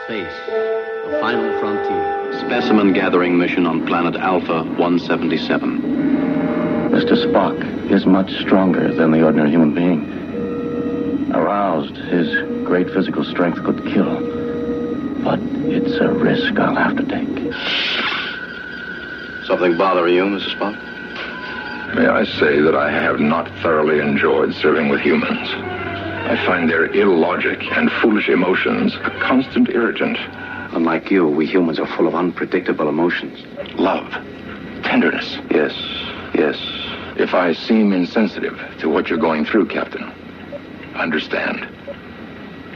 Space, the final frontier. Specimen gathering mission on planet Alpha 177. Mr. Spock is much stronger than the ordinary human being. Aroused, his great physical strength could kill. But it's a risk I'll have to take. Something bother you, Mr. Spock? May I say that I have not thoroughly enjoyed serving with humans. I find their illogic and foolish emotions a constant irritant. Unlike you, we humans are full of unpredictable emotions. Love, tenderness. Yes. If I seem insensitive to what you're going through, Captain, understand.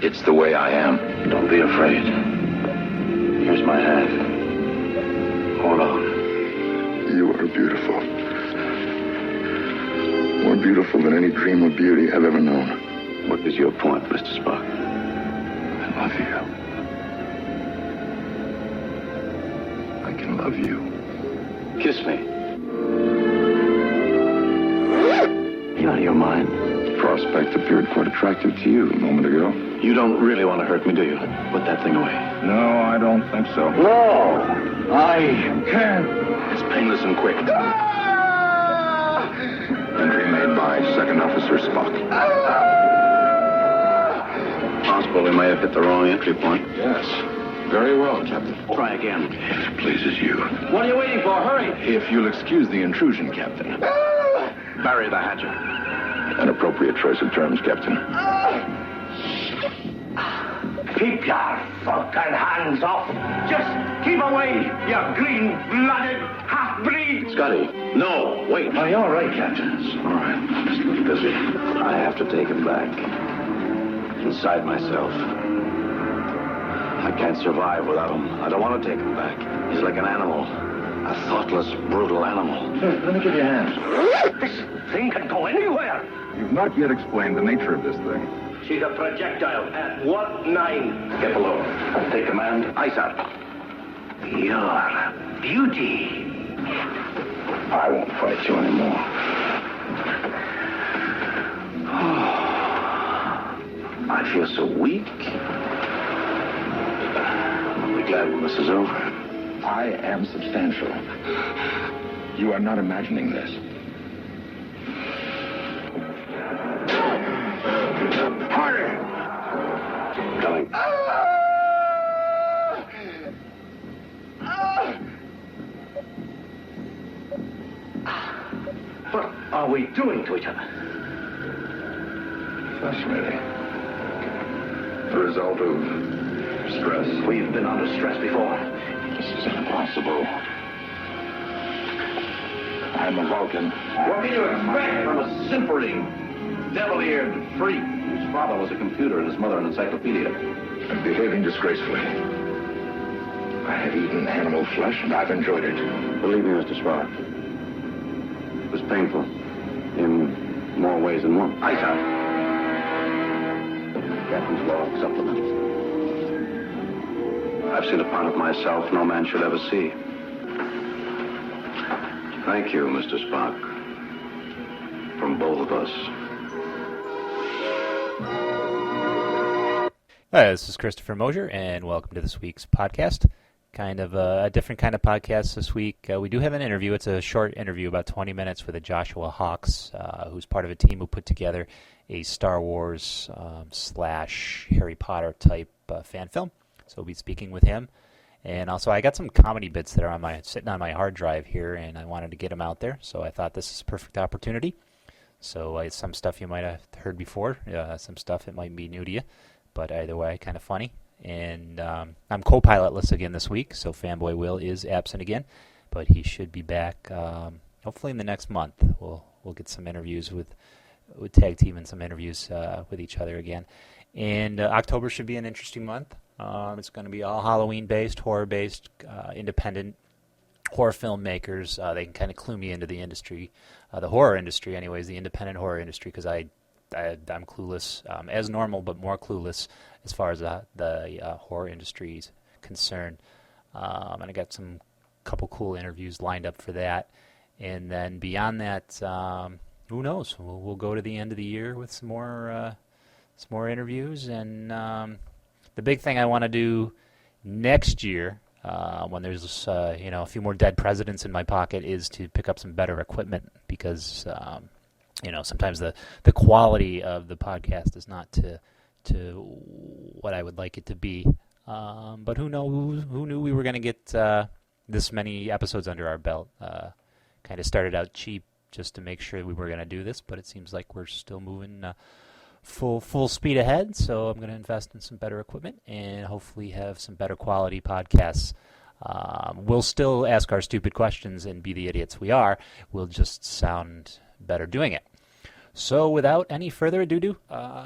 It's the way I am. Don't be afraid. Here's my hand. Hold on. You are beautiful. More beautiful than any dream of beauty I've ever known. What is your point, Mr. Spock? I love you. I can love you. Kiss me. You out of your mind? The prospect appeared quite attractive to you a moment ago. You don't really want to hurt me, do you? Put that thing away. No, I don't think so. No! I can. It's painless and quick. Entry made by Second Officer Spock. Possible we may have hit the wrong entry point. Yes. Very well, Captain. Try again. If it pleases you. What are you waiting for? Hurry! If you'll excuse the intrusion, Captain. Bury the hatchet. An appropriate choice of terms, Captain. Keep your fucking hands off. Just keep away, you green-blooded half-breed. Scotty. No, wait. Are you all right, Captain? It's all right. I'm just a little busy. I have to take him back. Inside myself. I can't survive without him. I don't want to take him back. He's like an animal. A thoughtless, brutal animal. Here, let me give you a hand. This thing can go anywhere. You've not yet explained the nature of this thing. She's a projectile at 1-9. Get below. Take command. Ice out. You're a beauty. I won't fight you anymore. I feel so weak. I'll be glad when this is over. I am substantial. You are not imagining this. Hurry! Coming. What are we doing to each other? Fascinating. The result of stress. We've been under stress before. This is impossible. I'm a Vulcan. What can you expect from a simpering, devil-eared freak whose father was a computer and his mother an encyclopedia? I'm behaving disgracefully. I have eaten animal flesh and I've enjoyed it. Believe me, Mr. Spock. It was painful. In more ways than one. Ice out. Captain's log supplement. I've seen a part of myself no man should ever see. Thank you, Mr. Spock. From both of us. Hi, this is Christopher Mosier, and welcome to this week's podcast. Kind of a different kind of podcast this week. We do have an interview. It's a short interview, about 20 minutes, with a Joshua Hawks, who's part of a team who put together a Star Wars / Harry Potter type fan film. So we'll be speaking with him. And also, I got some comedy bits that are sitting on my hard drive here, and I wanted to get them out there. So I thought this is a perfect opportunity. So some stuff you might have heard before, some stuff that might be new to you. But either way, kind of funny. And I'm co-pilotless again this week, so Fanboy Will is absent again. But he should be back hopefully in the next month. We'll get some interviews with tag team and some interviews with each other again. And October should be an interesting month. It's going to be all Halloween-based, horror-based, independent horror filmmakers. They can kind of clue me into the industry, the horror industry anyways, the independent horror industry, because I'm clueless, as normal, but more clueless as far as the horror industry is concerned. And I got some couple cool interviews lined up for that. And then beyond that, who knows? We'll go to the end of the year with some more interviews. And the big thing I want to do next year, when there's a few more dead presidents in my pocket, is to pick up some better equipment because sometimes the quality of the podcast is not to what I would like it to be. But who knew we were going to get this many episodes under our belt? Kind of started out cheap just to make sure we were going to do this, but it seems like we're still moving full speed ahead. So I'm going to invest in some better equipment and hopefully have some better quality podcasts. We'll still ask our stupid questions and be the idiots we are. We'll just sound better doing it. So without any further ado,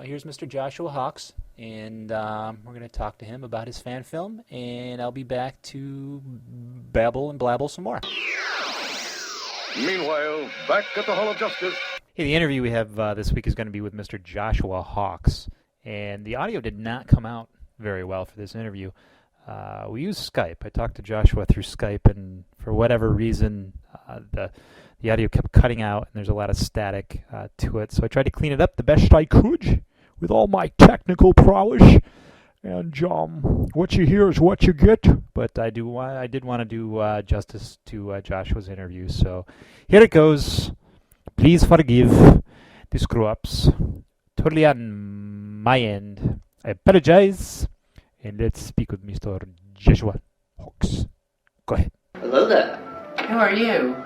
here's Mr. Joshua Hawks, and we're going to talk to him about his fan film, and I'll be back to babble and blabble some more. Meanwhile, back at the Hall of Justice. Hey, the interview we have this week is going to be with Mr. Joshua Hawks, and the audio did not come out very well for this interview. We used Skype. I talked to Joshua through Skype, and for whatever reason, the audio kept cutting out, and there's a lot of static to it. So I tried to clean it up the best I could with all my technical prowess. And what you hear is what you get. But I did want to do justice to Joshua's interview. So here it goes. Please forgive the screw-ups. Totally on my end. I apologize. And let's speak with Mr. Joshua Hawks. Go ahead. Hello there. Who are you?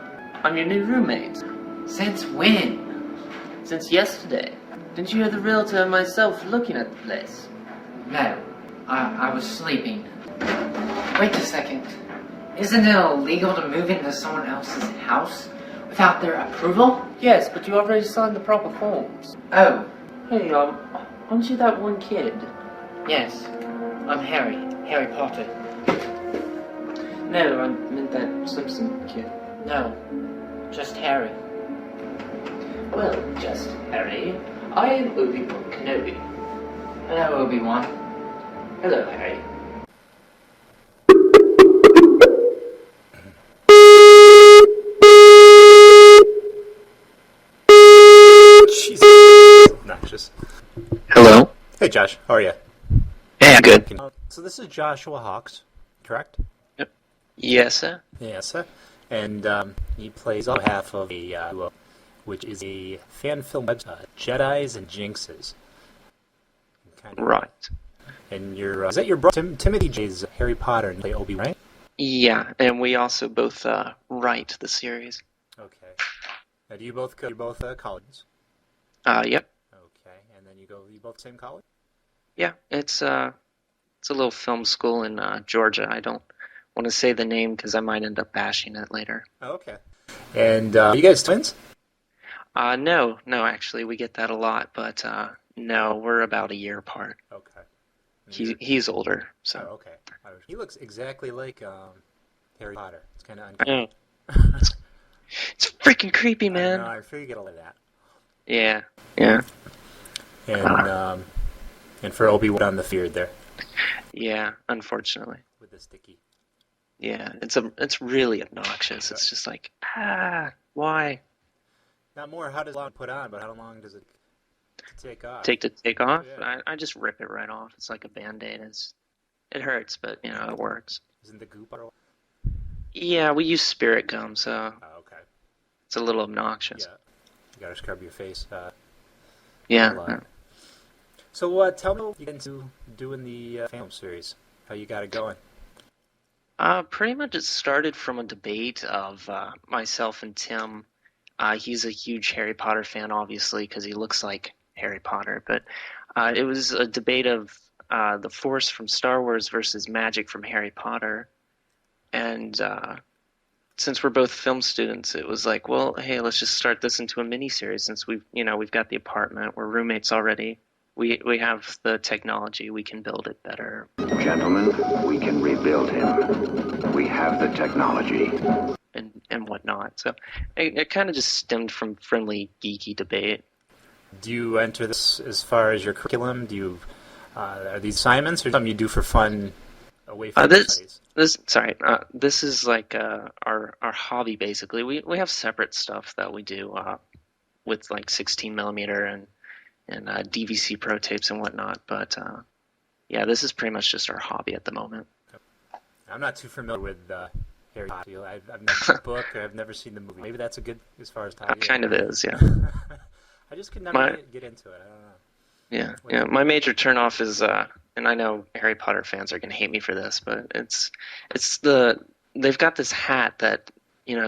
I'm your new roommate. Since when? Since yesterday. Didn't you hear the realtor and myself looking at the place? No, I was sleeping. Wait a second. Isn't it illegal to move into someone else's house without their approval? Yes, but you already signed the proper forms. Oh. Hey, aren't you that one kid? Yes, I'm Harry Potter. No, I meant that Simpson kid. No, just Harry. Well, just Harry. I am Obi-Wan Kenobi. Hello, Obi-Wan. Hello, Harry. Jesus. Obnoxious. Hello. Hey, Josh. How are you? Hey, I'm good. So this is Joshua Hawks, correct? Yep. Yes, sir. Yes, sir. And he plays on behalf of a which is a fan film website, JEDIz and Jinxes. Right. And is that your brother? Timothy J's Harry Potter and play Obi, right? Yeah, and we also both write the series. Okay. Now, do you both you're both colleges? Yep. Okay, and then you both same college? Yeah, it's a little film school in Georgia. I don't want to say the name because I might end up bashing it later. Oh, okay. And are you guys twins? No, actually, we get that a lot, but no, we're about a year apart. Okay. He's older, so. Oh, okay. He looks exactly like Harry Potter. It's kind of uncanny. It's freaking creepy, man. I figured you get a lot of that. Yeah. And for Obi-Wan on the beard there. Yeah, unfortunately. With the sticky. Yeah, it's really obnoxious. It's just like, why? Not more how does it put on, but how long does it take off? Take off? Yeah. I just rip it right off. It's like a Band-Aid. It hurts, but, it works. Isn't the goop or? Yeah, we use spirit gum, so okay. It's a little obnoxious. Yeah. You gotta scrub your face. Yeah. So tell me what you get into doing the film series. How you got it going? Pretty much it started from a debate of myself and Tim. He's a huge Harry Potter fan, obviously, because he looks like Harry Potter. But it was a debate of the Force from Star Wars versus magic from Harry Potter. And since we're both film students, it was like, well, hey, let's just start this into a mini-series since we've got the apartment. We're roommates already. We have the technology. We can build it better. Gentlemen, we can rebuild him. We have the technology. And whatnot. So it kind of just stemmed from friendly, geeky debate. Do you enter this as far as your curriculum? Do you are these assignments or something you do for fun away from studies? This is like our hobby basically. We have separate stuff that we do with like 16 millimeter and DVC pro tapes and whatnot. But yeah, this is pretty much just our hobby at the moment. I'm not too familiar with Harry Potter. I've never read the book, or I've never seen the movie. Maybe that's a good as far as time. It kind of is, yeah. I just could never get into it. I don't know. Yeah. My major turnoff is, and I know Harry Potter fans are going to hate me for this, but they've got this hat that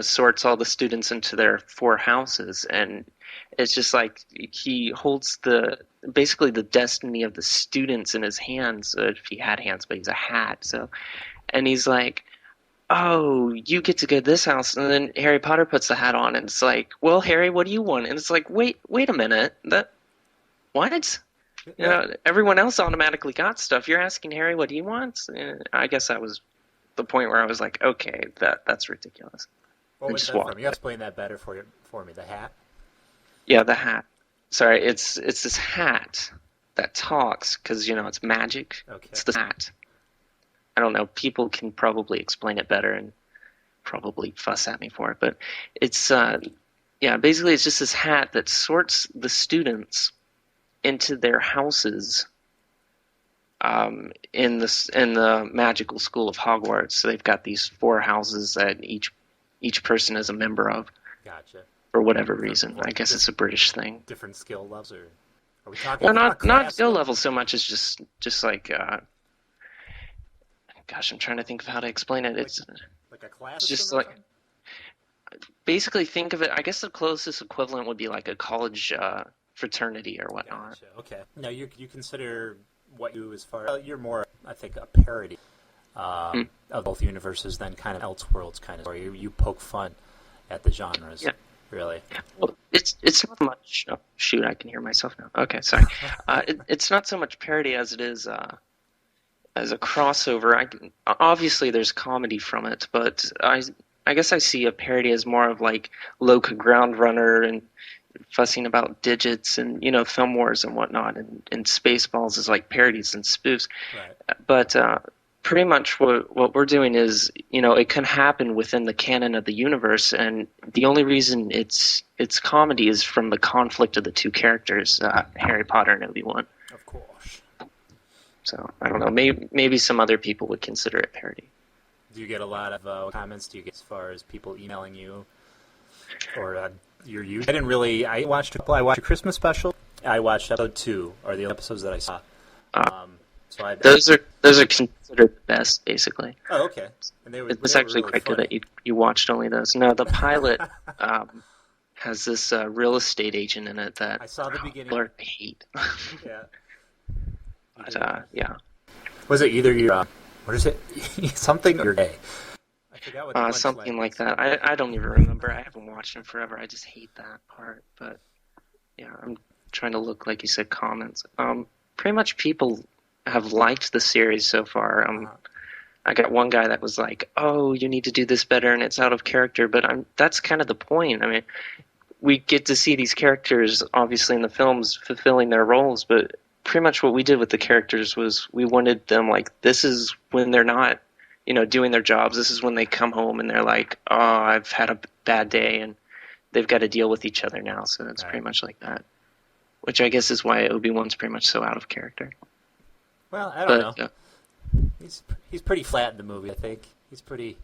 sorts all the students into their 4 houses, and it's just like he holds basically the destiny of the students in his hands, if he had hands, but he's a hat. So, and he's like, oh, you get to go to this house, and then Harry Potter puts the hat on, and it's like, well, Harry, what do you want? And it's like, wait a minute, what? Everyone else automatically got stuff. You're asking Harry, what do you want? And I guess that was the point where I was like, okay, that's ridiculous. What was that from? You explain that better for me. The hat. Yeah, the hat. Sorry, it's this hat that talks because it's magic. Okay. It's the hat. I don't know. People can probably explain it better and probably fuss at me for it, but it's basically it's just this hat that sorts the students into their houses in the magical school of Hogwarts. So they've got these 4 houses that each person is a member of. Gotcha. For whatever reason. I guess it's a British thing. Different skill levels, or are we talking? Well, not skill levels so much as just like. Gosh, I'm trying to think of how to explain it. It's like a class. It's just like. Basically, think of it. I guess the closest equivalent would be like a college fraternity or whatnot. Gotcha. Okay. Now you consider what you as far you're more, I think, a parody of both universes than kind of Elseworlds kind of story. You poke fun at the genres. Yeah. Really? Well, it's not much. Oh, shoot, I can hear myself now. Okay, sorry. It's not so much parody as it is as a crossover. Obviously, there's comedy from it, but I guess I see a parody as more of like Loca Ground Runner and fussing about digits and Film Wars and whatnot, and Spaceballs is like parodies and spoofs. Right. But pretty much what we're doing is, it can happen within the canon of the universe, and the only reason it's comedy is from the conflict of the 2 characters, Harry Potter and Obi-Wan. Of course. So, I don't know, maybe some other people would consider it parody. Do you get a lot of comments? Do you get as far as people emailing you? Or your YouTube? I watched your Christmas special. I watched episode 2, or the episodes that I saw. Those are considered the best, basically. Oh, okay. And it's actually really quite funny. Good that you watched only those. No, the pilot has this real estate agent in it that I saw the beginning. People hate. Yeah. But yeah. Was it either your what is it? Something or day? I forgot what something like that. I don't even remember. I haven't watched it forever. I just hate that part. But yeah, I'm trying to look like you said comments. Pretty much people have liked the series so far. I got one guy that was like, "Oh, you need to do this better, and it's out of character." But that's kind of the point. I mean, we get to see these characters, obviously in the films, fulfilling their roles. But pretty much what we did with the characters was we wanted them like, this is when they're not, doing their jobs. This is when they come home and they're like, "Oh, I've had a bad day," and they've got to deal with each other now. So it's pretty much like that. Which I guess is why Obi-Wan's pretty much so out of character. Well, I don't know. He's pretty flat in the movie, I think. He's pretty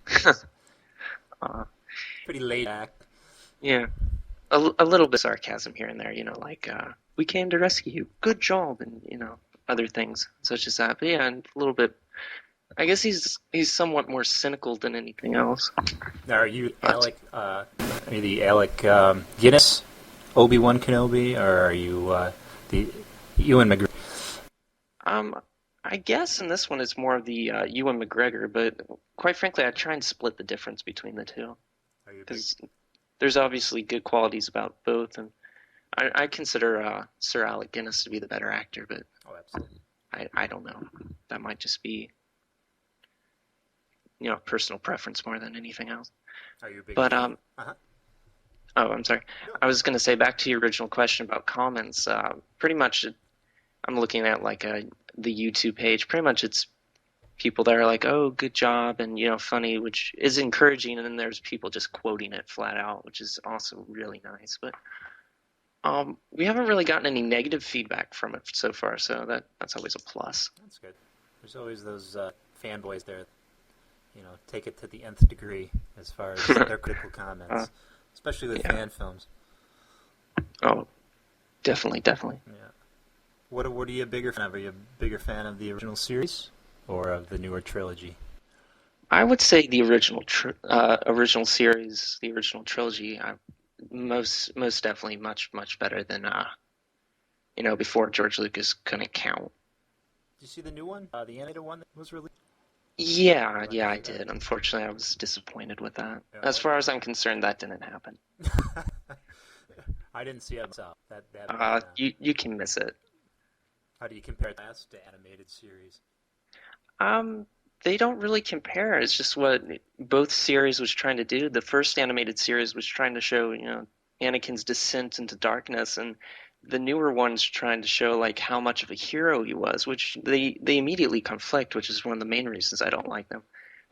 pretty laid back. Yeah. A little bit of sarcasm here and there, like, we came to rescue you. Good job, and, other things such as that. But yeah, and a little bit, I guess he's somewhat more cynical than anything else. Now, are you Alec Guinness, Obi-Wan Kenobi, or are you the Ewan McGregor? I guess in this one it's more of the Ewan McGregor, but quite frankly, I try and split the difference between the two. Because there's obviously good qualities about both, and I consider Sir Alec Guinness to be the better actor, but absolutely. I don't know. That might just be personal preference more than anything else. Are you a big fan? Oh, I'm sorry. I was going to say, back to your original question about comments. Pretty much, I'm looking at like the YouTube page. Pretty much, it's people that are like, "Oh, good job," and funny, which is encouraging. And then there's people just quoting it flat out, which is also really nice. But we haven't really gotten any negative feedback from it so far, so that's always a plus. That's good. There's always those fanboys there. take it to the nth degree as far as their critical comments, especially with fan films. Oh, definitely. Yeah. What are you a bigger fan of? Are you a bigger fan of the original series or of the newer trilogy? I would say the original series, the original trilogy. Most definitely much better than before George Lucas couldn't count. Did you see the new one, the animated one that was released? Yeah, I did. Unfortunately, I was disappointed with that. Yeah, as far as I'm concerned, that didn't happen. I didn't see it myself. You can miss it. How do you compare the last animated series? They don't really compare. It's just what both series was trying to do. The first animated series was trying to show, Anakin's descent into darkness, and the newer one's trying to show like how much of a hero he was, which they immediately conflict, which is one of the main reasons I don't like them.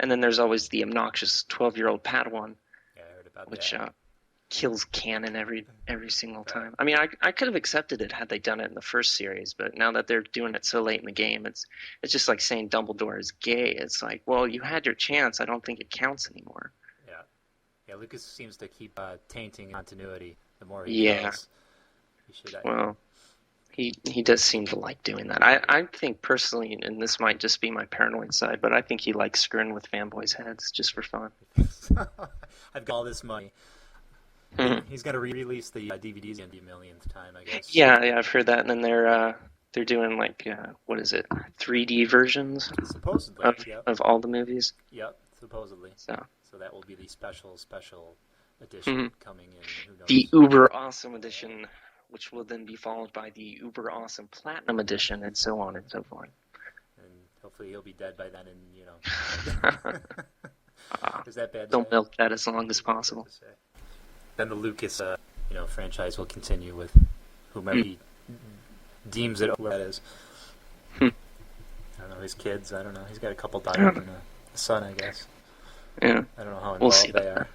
And then there's always the obnoxious 12-year-old Padawan, I heard about which that. kills canon every single time. I mean, I could have accepted it had they done it in the first series, but now that they're doing it so late in the game, it's just like saying Dumbledore is gay. It's like, well, you had your chance. I don't think it counts anymore. Yeah. Lucas seems to keep tainting continuity the more he goes. Well, he does seem to like doing that. I think personally, and this might just be my paranoid side, but I think he likes screwing with fanboys' heads just for fun. I've got all this money. He's going to re-release the DVDs in the millionth time, I guess. Yeah, I've heard that. And then they're doing like what is it, 3D versions supposedly of all the movies. Yep, supposedly. So that will be the special edition coming in. Who knows? The uber awesome edition, which will then be followed by the uber awesome platinum edition, and so on and so forth. And hopefully he'll be dead by then, and is that bad? Don't milk that as long as possible. Then the Lucas, franchise will continue with whomever he deems it. Who that is. I don't know, his kids. I don't know. He's got a couple daughters and a son, I guess. Yeah. I don't know how involved they are.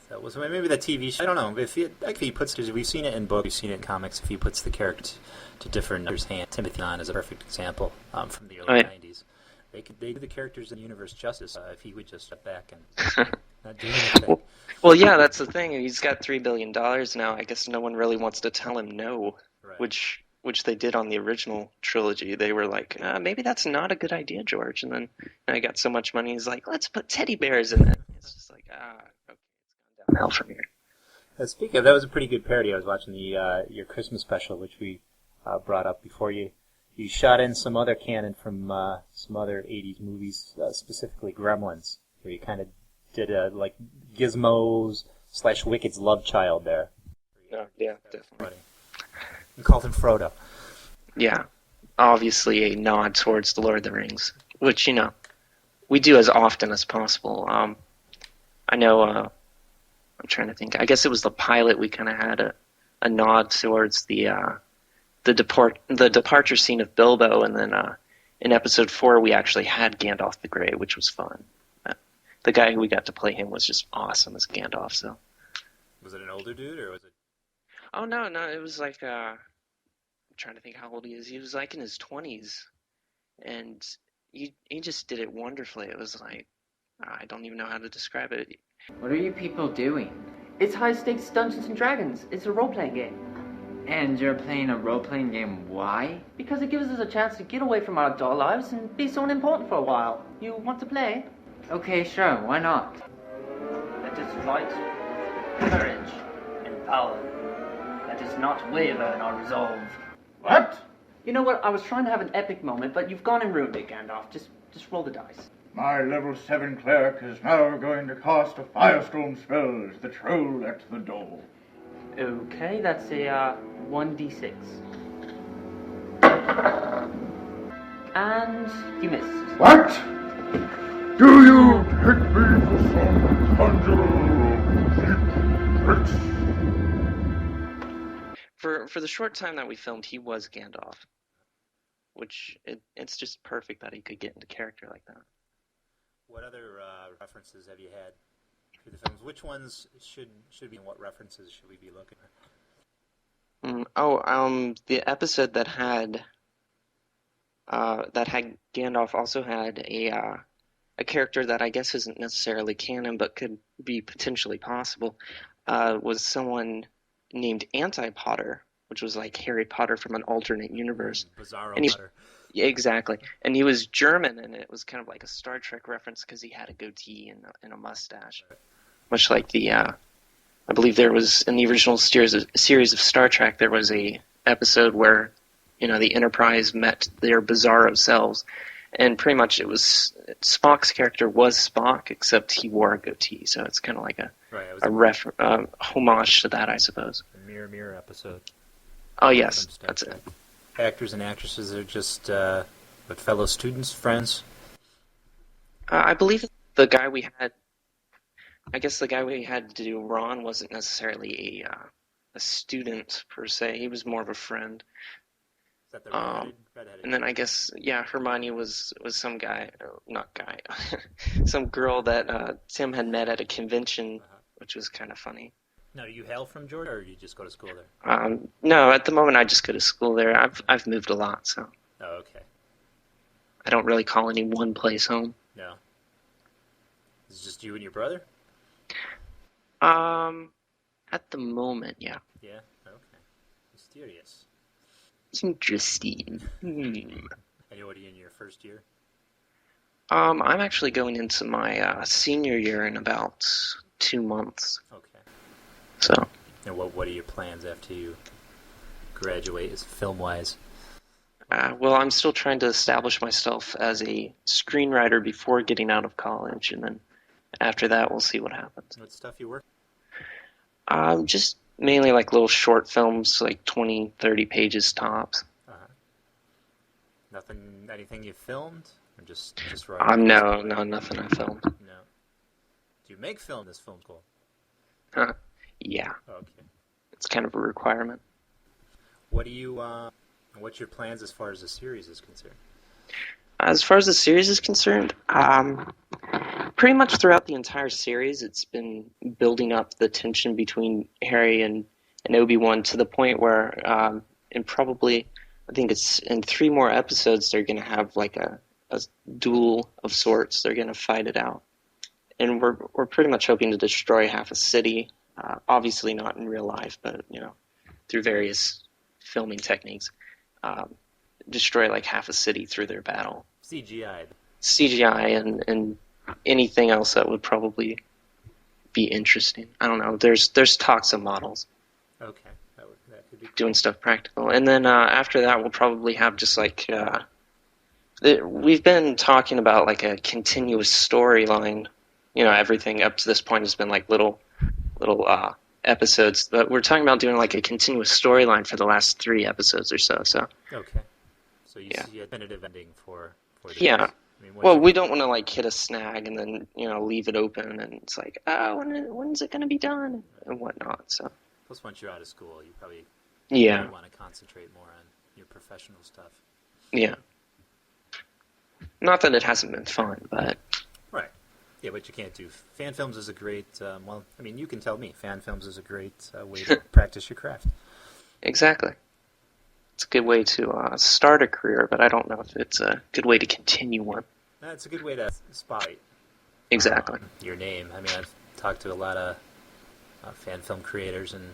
So maybe the TV show. I don't know. If he puts, we've seen it in books, we've seen it in comics. If he puts the characters to different hands, Timothy Zahn is a perfect example from the early '90s. They do the characters in the universe justice if he would just step back and not do anything. Well, yeah, that's the thing. He's got $3 billion now. I guess no one really wants to tell him no, right. which they did on the original trilogy. They were like, maybe that's not a good idea, George. And then I got so much money, he's like, let's put teddy bears in it. It's just like, okay, it's gone downhill from here. Speaking of, that was a pretty good parody. I was watching your Christmas special, which we brought up before you shot in some other canon from some other 80s movies, specifically Gremlins, where you kind of did like Gizmo's / Wicked's love child there. Yeah, definitely. You called him Frodo. Yeah. Obviously a nod towards the Lord of the Rings, which, we do as often as possible. I know, I'm trying to think, I guess it was the pilot we kind of had a nod towards the departure scene of Bilbo, and then in episode 4 we actually had Gandalf the Grey, which was fun. The guy who we got to play him was just awesome as Gandalf. So, was it an older dude or was it? Oh no, it was like I'm trying to think how old he is. He was like in his 20s, and he just did it wonderfully. It was like I don't even know how to describe it. What are you people doing? It's high stakes Dungeons and Dragons. It's a role playing game. And you're playing a role-playing game, why? Because it gives us a chance to get away from our dull lives and be so unimportant for a while. You want to play? Okay, sure, why not? Let us fight with courage and power. Let us not waver in our resolve. What? You know what? I was trying to have an epic moment, but you've gone and ruined it, Gandalf. Just roll the dice. My level 7 cleric is now going to cast a firestorm spell as the troll at the door. Okay, that's a 1d6. And you missed. What? Do you take me for some conjurer of tricks? For the short time that we filmed, he was Gandalf, which it's just perfect that he could get into character like that. What other references have you had for the films? Which ones should be, and what references should we be looking at? The episode that had Gandalf also had a character that I guess isn't necessarily canon but could be potentially possible was someone named Anti-Potter, which was like Harry Potter from an alternate universe. Bizarro And Potter. yeah, exactly. And he was German, and it was kind of like a Star Trek reference because he had a goatee and a mustache. Much like I believe there was, in the original series of Star Trek, there was a episode where, the Enterprise met their bizarro selves. And pretty much it was, Spock's character was Spock, except he wore a goatee. So it's kind of like a homage to that, I suppose. A Mirror episode. Oh, yes, that's it. Actors and actresses are just fellow students, friends? I believe the guy we had to do Ron wasn't necessarily a student per se. He was more of a friend. Is that the redheaded? And then I guess, Hermione was some guy, some girl that Tim had met at a convention, which was kind of funny. Now, do you hail from Georgia, or do you just go to school there? No, at the moment I just go to school there. I've moved a lot, so. Oh, okay. I don't really call any one place home. No. Is it just you and your brother? At the moment, yeah. Yeah? Okay. Mysterious. It's interesting. And what are you in your first year? I'm actually going into my senior year in about 2 months. Okay. So. And what are your plans after you graduate, film-wise? Well, I'm still trying to establish myself as a screenwriter before getting out of college, and then after that, we'll see what happens. What stuff you work? Just mainly like little short films, like 20, 30 pages tops. Anything you filmed, or just writing? No, nothing I filmed. No. Do you make film this film school? Yeah. Okay. It's kind of a requirement. What's your plans as far as the series is concerned? As far as the series is concerned, pretty much throughout the entire series, it's been building up the tension between Harry and Obi-Wan to the point where, in probably, I think it's in 3 more episodes, they're going to have like a duel of sorts. They're going to fight it out. And we're pretty much hoping to destroy half a city. Obviously not in real life, but, through various filming techniques. Destroy like half a city through their battle. CGI and anything else that would probably be interesting. I don't know. There's talks of models. Okay, that could be cool. Doing stuff practical, and then after that we'll probably have just like we've been talking about like a continuous storyline. Everything up to this point has been like little episodes, but we're talking about doing like a continuous storyline for the last 3 episodes or so. So. Okay. So you see a definitive ending for the yeah. We don't want to like hit a snag and then leave it open and it's like, when's it going to be done and whatnot. So. Plus, once you're out of school, you probably want to concentrate more on your professional stuff. Yeah. Not that it hasn't been fun, but. Right. Yeah, but you can't do fan films is a great. You can tell me fan films is a great way to practice your craft. Exactly. It's a good way to start a career, but I don't know if it's a good way to continue one. It's a good way to spotlight. Exactly. Your name. I've talked to a lot of fan film creators, and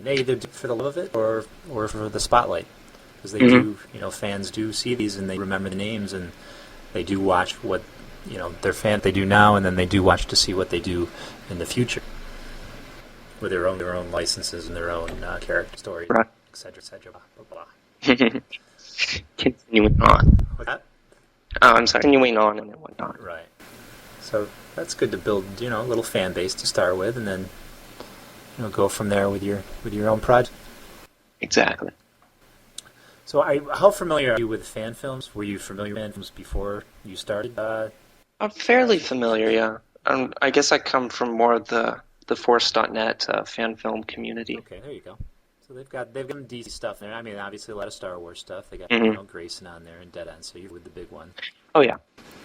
they either do it for the love of it or for the spotlight, because they do. Fans do see these and they remember the names, and they do watch what their fan they do now, and then they do watch to see what they do in the future with their own licenses and their own character story. Right. Etc. Blah, blah, blah. Continuing on. What's that? Oh, I'm sorry. Continuing on and then whatnot. Right. So that's good to build, a little fan base to start with, and then go from there with your own project. Exactly. So, how familiar are you with fan films? Were you familiar with fan films before you started? I'm fairly familiar, yeah. I guess I come from more of the Force.net fan film community. Okay, there you go. So they've got DC stuff there. Obviously a lot of Star Wars stuff. They got Grayson on there and Dead End, so you're with the big one. Oh yeah.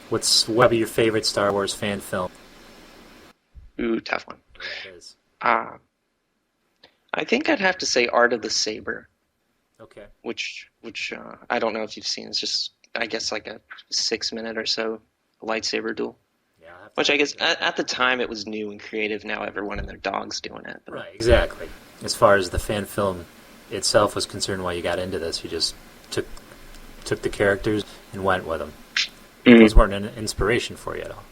What would be your favorite Star Wars fan film? Ooh, tough one. Yeah, it is. I think I'd have to say Art of the Saber. Okay. Which I don't know if you've seen. It's just, I guess, like a 6-minute or so lightsaber duel. Yeah, which I guess at the time it was new and creative. Now everyone and their dog's doing it. But. Right, exactly. As far as the fan film itself was concerned, why you got into this, you just took the characters and went with them. Mm-hmm. Those weren't an inspiration for you at all.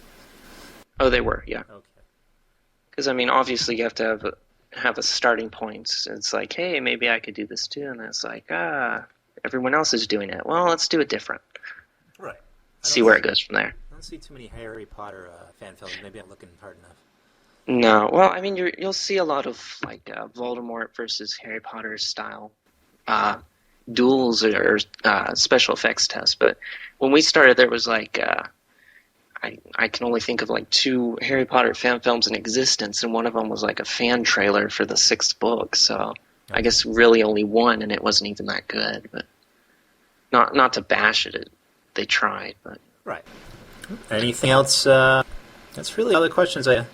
Oh, they were, yeah. Okay. Because I mean, obviously, you have to have a starting point. It's like, hey, maybe I could do this too, and it's like, everyone else is doing it. Well, let's do it different. Right. See where it goes from there. I don't see too many Harry Potter fan films. Maybe I'm looking hard enough. No, well, I mean, you'll see a lot of like Voldemort versus Harry Potter style duels or special effects tests. But when we started, there was like I can only think of like 2 Harry Potter fan films in existence, and one of them was like a fan trailer for the 6th book. So I guess really only one, and it wasn't even that good. But not to bash it, they tried. But right. Anything else? That's really all the questions I have.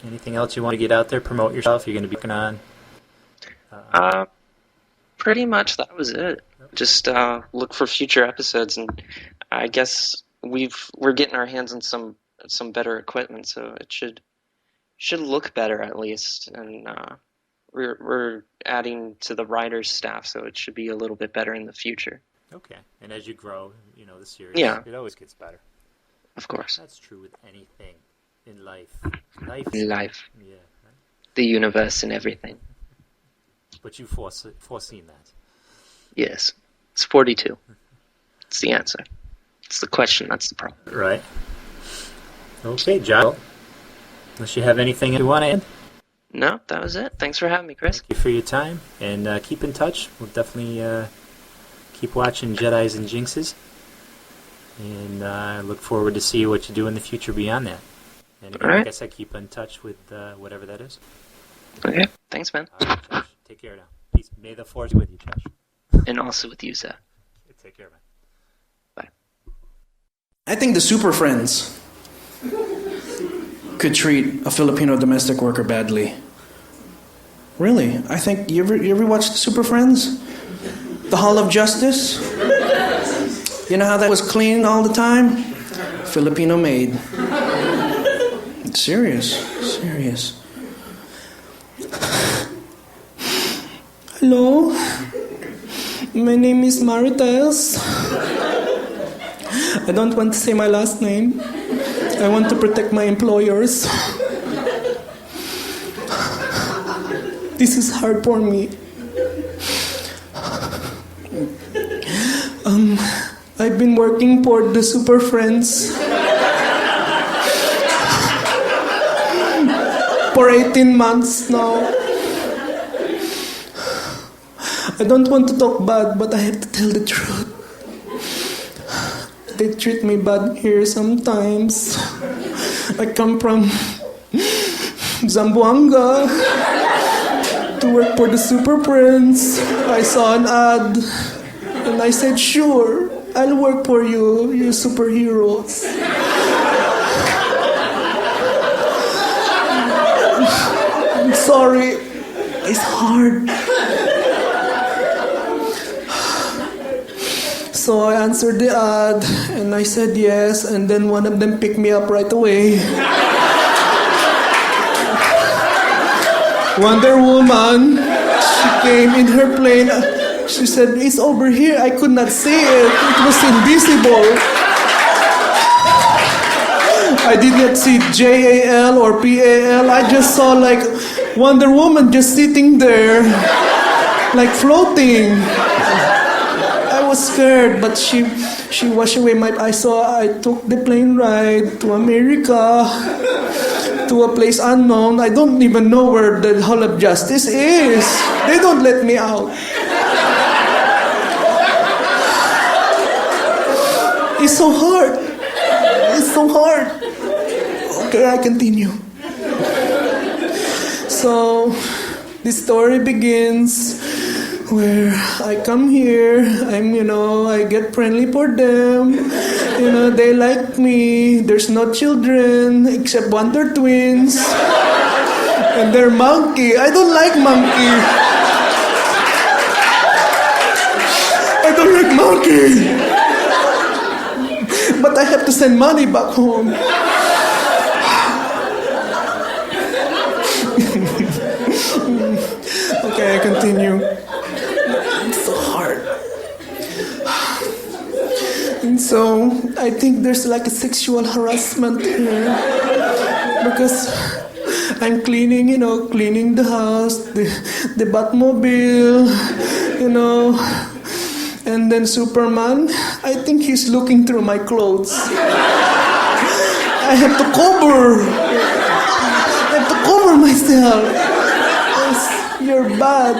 Anything else you want to get out there? Promote yourself? You're going to be working on? Pretty much that was it. Just look for future episodes, and I guess we're getting our hands on some better equipment, so it should look better at least. And we're adding to the writers' staff, so it should be a little bit better in the future. Okay. And as you grow, the series, it always gets better. Of course. That's true with anything in life. In life. Yeah. Right? The universe and everything. But you've foreseen that. Yes. It's 42. It's the answer. It's the question, that's the problem. Right. Okay, Josh. Unless you have anything you want to add? No, that was it. Thanks for having me, Chris. Thank you for your time, and keep in touch. We'll definitely keep watching JEDIz and Jinxes, and I look forward to see what you do in the future beyond that. And again, I guess I keep in touch with whatever that is. Okay. Thanks, man. All right, Josh. Take care now. Peace. May the force be with you, Josh. And also with you, sir. Take care, man. Bye. I think the Super Friends could treat a Filipino domestic worker badly. Really? I think you ever watched the Super Friends? The Hall of Justice? You know how that was clean all the time? Filipino made. Serious. Hello? My name is Maritess. I don't want to say my last name. I want to protect my employers. This is hard for me. I've been working for the Super Friends for 18 months now. I don't want to talk bad, but I have to tell the truth. They treat me bad here sometimes. I come from Zamboanga to work for the Super Friends. I saw an ad and I said, sure, I'll work for you, you superheroes. I'm sorry, it's hard. So I answered the ad and I said yes, and then one of them picked me up right away. Wonder Woman, she came in her plane. She said, it's over here. I could not see it. It was invisible. I did not see JAL or PAL. I just saw like Wonder Woman just sitting there, like floating. I was scared, but she washed away my eyes. So I took the plane ride to America, to a place unknown. I don't even know where the Hall of Justice is. They don't let me out. It's so hard. It's so hard. Okay, I continue. So, the story begins where I come here, I get friendly for them. They like me. There's no children except Wonder Twins. And they're monkey. I don't like monkey. I don't like monkey. But I have to to send money back home. Okay, I continue. It's so hard. And so, I think there's like a sexual harassment here. Because I'm cleaning, cleaning the house, the Batmobile, And then Superman, I think he's looking through my clothes. I have to cover. Myself. Yes, you're bad.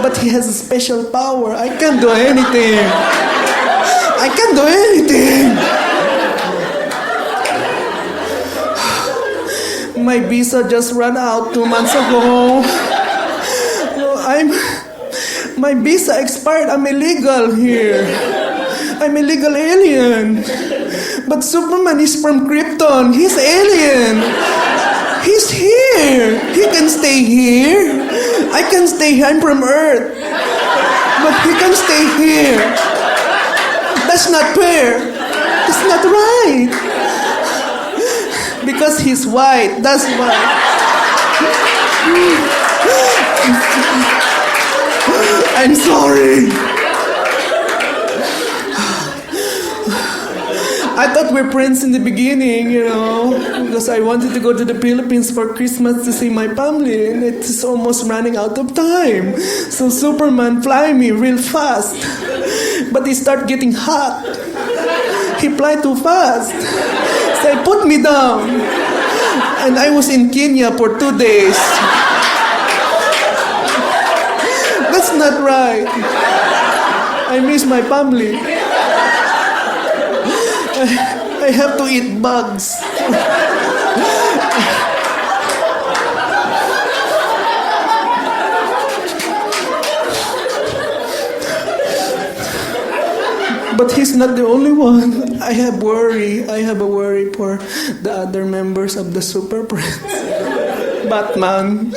But he has a special power. I can't do anything. My visa just ran out 2 months ago. My visa expired. I'm illegal here. I'm illegal alien. But Superman is from Krypton. He's alien. He's here. He can stay here. I can stay here. I'm from Earth. But he can stay here. That's not fair. That's not right. Because he's white. That's why. I'm sorry. I thought we were friends in the beginning, because I wanted to go to the Philippines for Christmas to see my family, and it's almost running out of time. So Superman fly me real fast, but he start getting hot. He fly too fast, so he put me down, and I was in Kenya for 2 days. That's not right. I miss my family. I have to eat bugs. But he's not the only one. I have a worry for the other members of the Super Friends. Batman.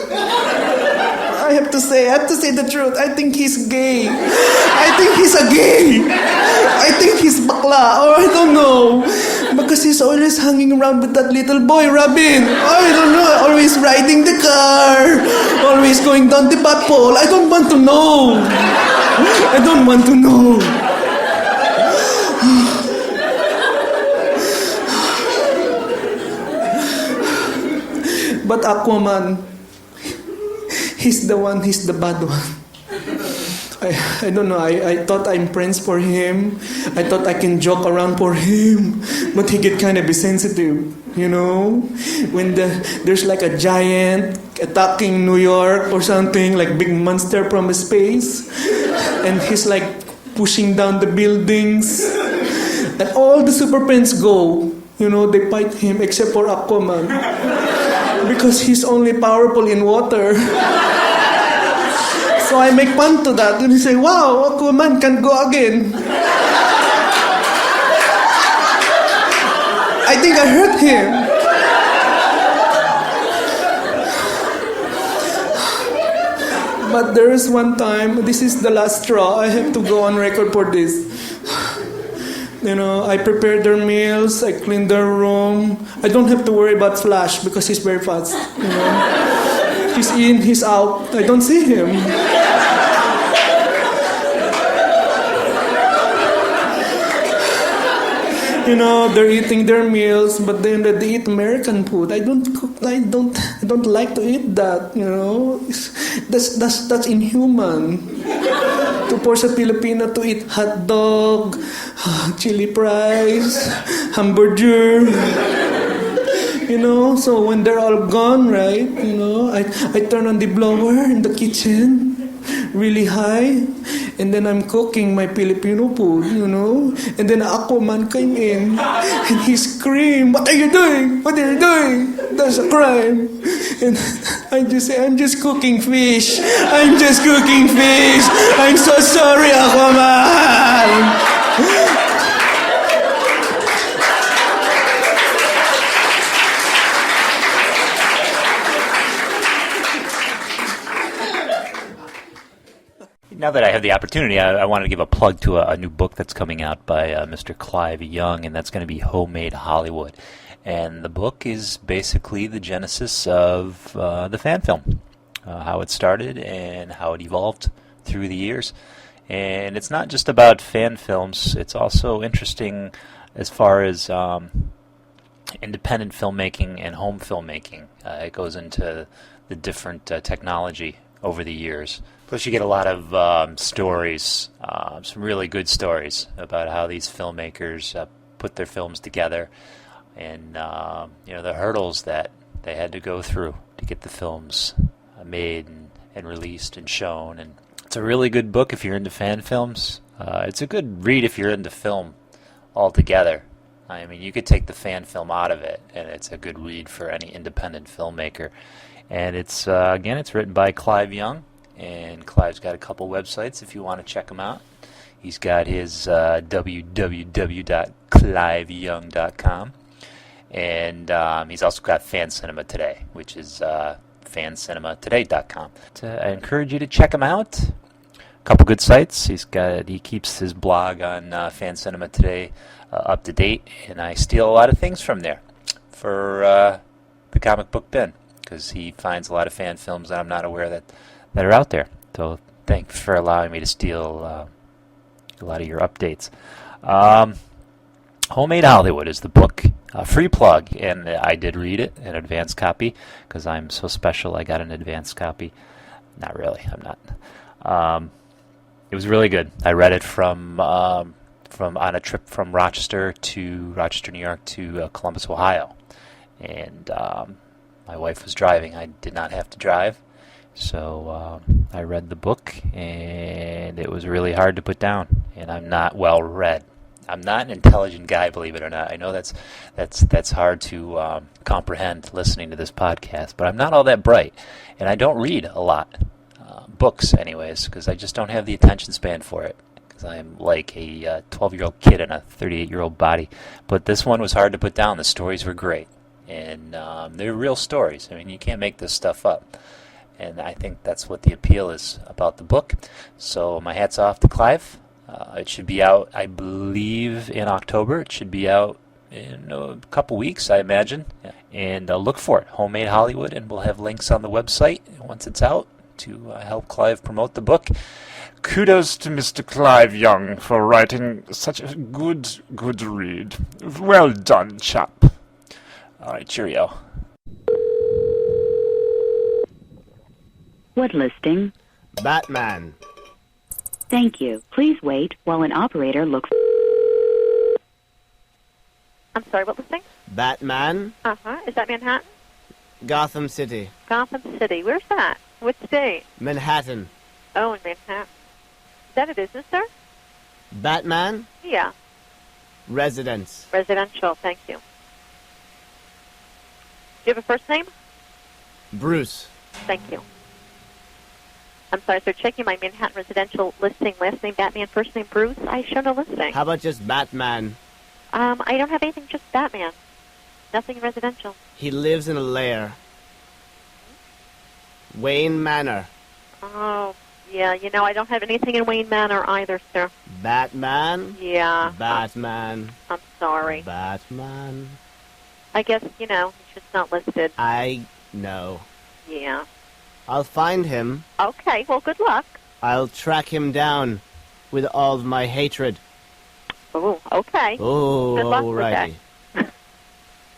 I have to say the truth. I think he's gay. I think he's a gay. I think he's bakla, or I don't know. Because he's always hanging around with that little boy, Robin. I don't know. Always riding the car. Always going down the bat pole. I don't want to know. But Aquaman, he's the bad one. I don't know, I thought I'm friends for him. I thought I can joke around for him. But he get kind of sensitive, When there's like a giant attacking New York or something, like big monster from space. And he's like pushing down the buildings. And all the Super Friends go, they fight him except for Aquaman. Because he's only powerful in water. So I make fun to that. And he say, wow, Aquaman can go again. I think I hurt him. But there is one time, this is the last straw. I have to go on record for this. I prepare their meals, I clean their room. I don't have to worry about Flash because he's very fast. He's in, he's out. I don't see him. They're eating their meals, but then they eat American food. I don't like to eat that. That's inhuman. To force a Filipino to eat hot dog, chili fries, hamburger. So when they're all gone, right? I turn on the blower in the kitchen, really high, and then I'm cooking my Filipino food, and then Aquaman came in, and he screamed, "What are you doing? What are you doing? That's a crime." And I just say, "I'm just cooking fish. I'm just cooking fish. I'm so sorry, Aquaman." Now, Now that I have the opportunity, I wanted to give a plug to a new book that's coming out by Mr. Clive Young, and that's going to be Homemade Hollywood. And the book is basically the genesis of the fan film, how it started and how it evolved through the years. And it's not just about fan films, it's also interesting as far as independent filmmaking and home filmmaking. It goes into the different technology over the years. Plus you get a lot of stories, some really good stories about how these filmmakers put their films together and the hurdles that they had to go through to get the films made and released and shown. And it's a really good book if you're into fan films. It's a good read if you're into film altogether. I mean, you could take the fan film out of it, and it's a good read for any independent filmmaker. And it's it's written by Clive Young, and Clive's got a couple websites if you want to check him out. He's got his www.cliveyoung.com, and he's also got Fan Cinema Today, which is fancinematoday.com. I encourage you to check him out. A couple good sites. He keeps his blog on Fan Cinema Today up to date, and I steal a lot of things from there for the comic book bin, because he finds a lot of fan films that I'm not aware that are out there. So thanks for allowing me to steal a lot of your updates. Homemade Hollywood is the book. Free plug, and I did read it, an advance copy, because I'm so special I got an advance copy. Not really, I'm not. It was really good. I read it from on a trip from Rochester, New York to Columbus, Ohio. And my wife was driving. I did not have to drive. So I read the book, and it was really hard to put down. And I'm not well read. I'm not an intelligent guy, believe it or not. I know that's hard to comprehend listening to this podcast, but I'm not all that bright, and I don't read a lot, books anyways, because I just don't have the attention span for it, because I'm like a 12-year-old kid in a 38-year-old body. But this one was hard to put down. The stories were great, and they're real stories. I mean, you can't make this stuff up, and I think that's what the appeal is about the book. So my hat's off to Clive. It should be out, I believe, in October. It should be out in a couple weeks, I imagine. And look for it, Homemade Hollywood, and we'll have links on the website once it's out to help Clive promote the book. Kudos to Mr. Clive Young for writing such a good read. Well done, chap. All right, cheerio. What listing? Batman. Thank you. Please wait while an operator looks. I'm sorry, what listing? Batman. Uh-huh. Is that Manhattan? Gotham City. Gotham City. Where's that? What state? Manhattan. Oh, in Manhattan. Is that a business, sir? Batman? Yeah. Residence. Residential, thank you. Do you have a first name? Bruce. Thank you. I'm sorry, sir. Checking my Manhattan residential listing. Last name Batman, first name Bruce. I show no listing. How about just Batman? I don't have anything, just Batman. Nothing residential. He lives in a lair. Wayne Manor. Oh, yeah. You know, I don't have anything in Wayne Manor either, sir. Batman? Yeah. Batman. I'm sorry. Batman. I guess, it's just not listed. I know. Yeah. I'll find him. Okay, well, good luck. I'll track him down with all of my hatred. Oh, okay. Oh, good luck alrighty. with that.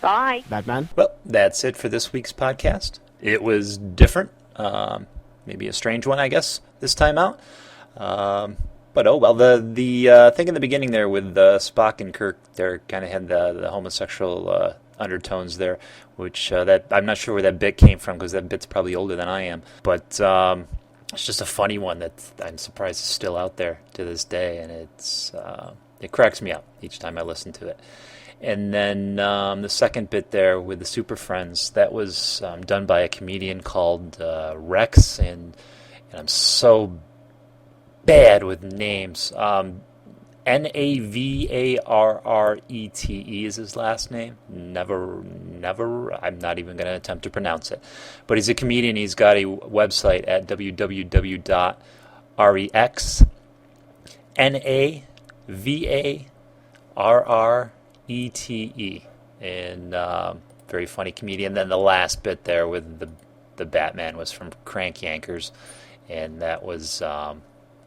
Bye. Batman? Well, that's it for this week's podcast. It was different. Maybe a strange one, I guess, this time out. But oh well, the thing in the beginning there with Spock and Kirk, they kind of had the homosexual undertones there, which that I'm not sure where that bit came from, because that bit's probably older than I am. But it's just a funny one that I'm surprised is still out there to this day, and it cracks me up each time I listen to it. And then the second bit there with the Super Friends, that was done by a comedian called Rex, and I'm so bad with names. Navarrete is his last name. Never, I'm not even going to attempt to pronounce it. But he's a comedian. He's got a website at www.untitled REX Navarrete. And very funny comedian. Then the last bit there with the Batman was from Crank Yankers, and that was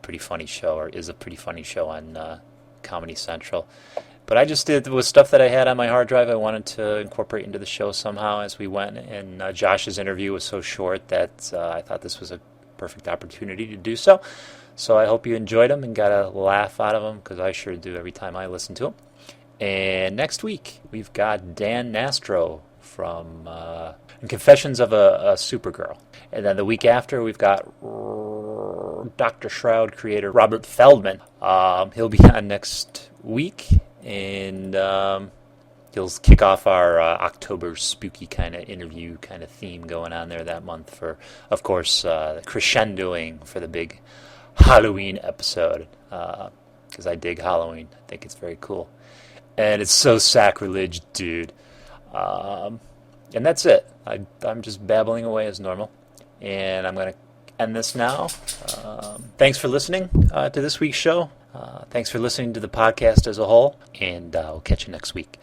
pretty funny show, or is a pretty funny show on Comedy Central. But I just did with stuff that I had on my hard drive I wanted to incorporate into the show somehow as we went, and Josh's interview was so short that I thought this was a perfect opportunity to do so. So I hope you enjoyed them and got a laugh out of them, because I sure do every time I listen to them. And next week we've got Dan Nastro from Confessions of a Supergirl. And then the week after we've got Dr. Shroud creator Robert Feldman. He'll be on next week, and he'll kick off our October spooky kind of interview kind of theme going on there that month for, of course, the crescendoing for the big Halloween episode, because I dig Halloween. I think it's very cool. And it's so sacrilege, dude. And that's it. I'm just babbling away as normal. And I'm going to end this now. Thanks for listening to this week's show. Thanks for listening to the podcast as a whole. And we'll catch you next week.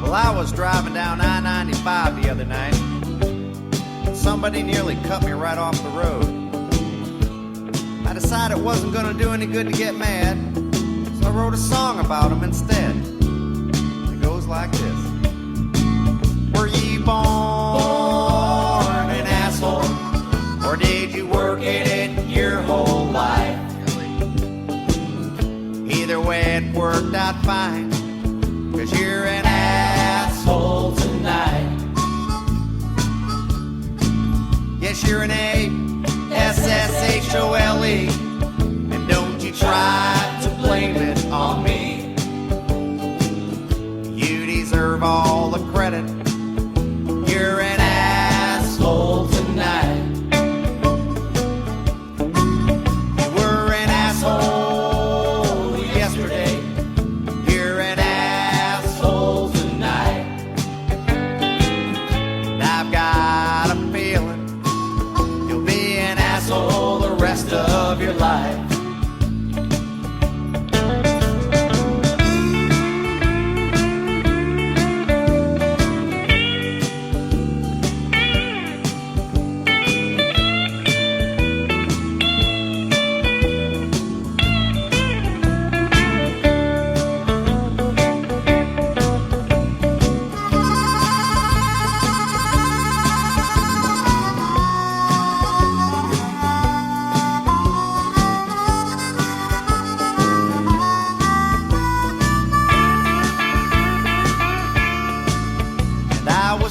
Well, I was driving down I-95 the other night. Somebody nearly cut me right off the road. I decided it wasn't going to do any good to get mad, so I wrote a song about him instead. It goes like this. Were ye born an asshole, or did you work it your whole life? Either way, it worked out fine, 'cause you're an asshole tonight. Yes, you're an A-S-S-H-O-L-E, and don't you try to blame it on me. You deserve all the credit. You're an asshole tonight. You were an asshole yesterday. You're an asshole tonight. And I've got a feeling you'll be an asshole the rest of your life.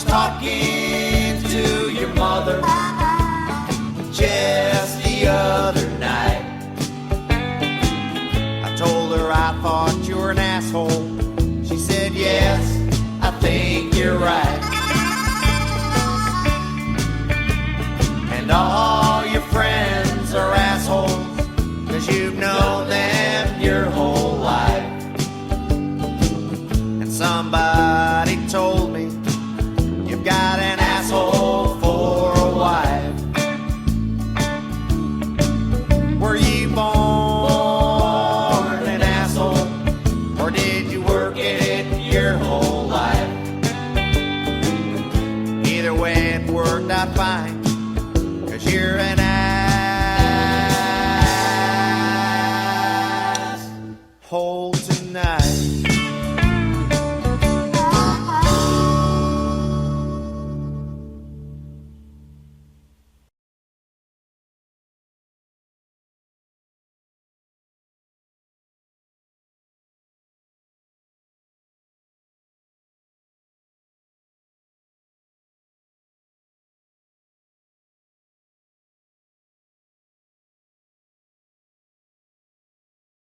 Talking to your mother just the other night. I told her I thought you were an asshole. She said, yes, I think you're right. And all your friends are assholes, 'cause you've known them your whole life. And somebody told me you've got an asshole for a wife. Were you born an asshole, or did you work it your whole life? Either way, it worked out fine, 'cause you're an